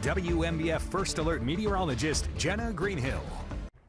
WMBF First Alert meteorologist Jenna Greenhill.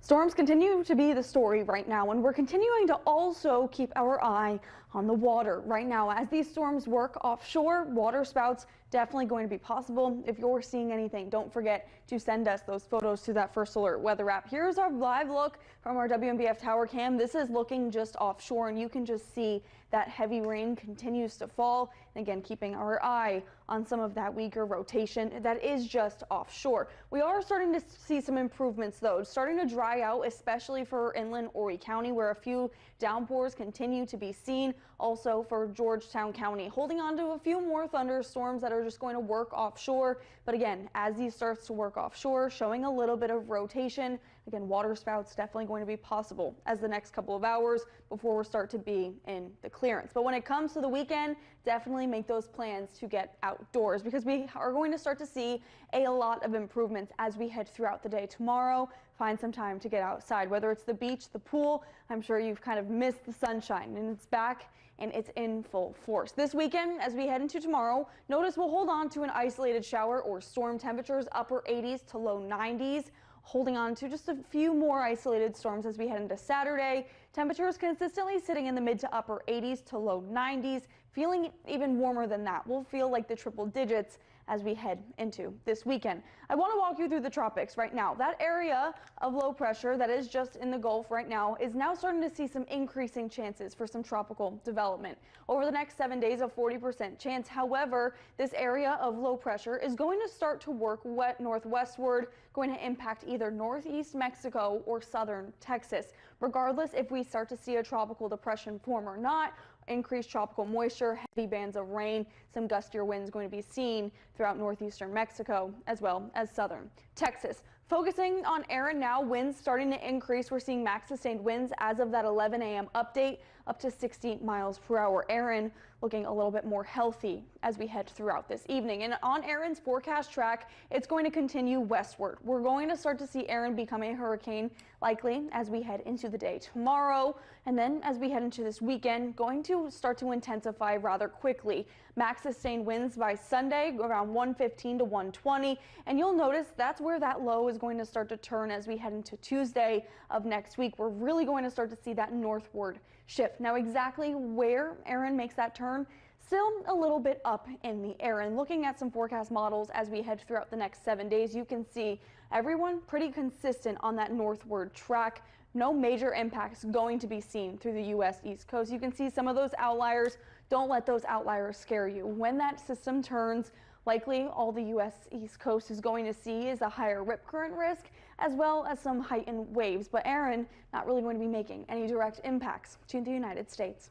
Storms continue to be the story right now, and we're continuing to also keep our eye on the water right now. As these storms work offshore, water spouts definitely going to be possible. If you're seeing anything, don't forget to send us those photos to that First Alert weather app. Here's our live look from our WMBF tower cam. This is looking just offshore, and you can just see that heavy rain continues to fall. And again, keeping our eye on some of that weaker rotation that is just offshore. We are starting to see some improvements though, starting to dry out, especially for inland Horry County, where a few downpours continue to be seen. Also for Georgetown County, holding on to a few more thunderstorms that are just going to work offshore. But again, as these starts to work offshore, showing a little bit of rotation. Again, water spouts definitely going to be possible as the next couple of hours before we start to be in the clearance. But when it comes to the weekend, definitely make those plans to get outdoors, because we are going to start to see a lot of improvements as we head throughout the day tomorrow. Find some time to get outside, whether it's the beach, the pool. I'm sure you've kind of missed the sunshine, and it's back and it's in full force. This weekend, as we head into tomorrow, notice we'll hold on to an isolated shower or storm, temperatures upper 80s to low 90s. Holding on to just a few more isolated storms as we head into Saturday. Temperatures consistently sitting in the mid to upper 80s to low 90s, feeling even warmer than that. We'll feel like the triple digits as we head into this weekend. I want to walk you through the tropics right now. That area of low pressure that is just in the Gulf right now is now starting to see some increasing chances for some tropical development. Over the next 7 days, a 40% chance. However, this area of low pressure is going to start to work northwestward, going to impact either northeast Mexico or southern Texas. Regardless if we start to see a tropical depression form or not, increased tropical moisture, heavy bands of rain, some gustier winds going to be seen throughout northeastern Mexico as well as southern Texas. Focusing on Aaron now, winds starting to increase. We're seeing max sustained winds as of that 11 a.m. update up to 60 miles per hour. Aaron looking a little bit more healthy as we head throughout this evening. And on Aaron's forecast track, it's going to continue westward. We're going to start to see Aaron become a hurricane likely as we head into the day tomorrow. And then as we head into this weekend, going to start to intensify rather quickly. Max sustained winds by Sunday around 115 to 120. And you'll notice that's where that low is going to start to turn as we head into Tuesday of next week. We're really going to start to see that northward shift. Now, exactly where Aaron makes that turn, still a little bit up in the air. And looking at some forecast models as we head throughout the next 7 days, you can see everyone pretty consistent on that northward track. No major impacts going to be seen through the U.S. East Coast. You can see some of those outliers. Don't let those outliers scare you. When that system turns, likely all the U.S. East Coast is going to see is a higher rip current risk as well as some heightened waves. But Aaron not really going to be making any direct impacts to the United States.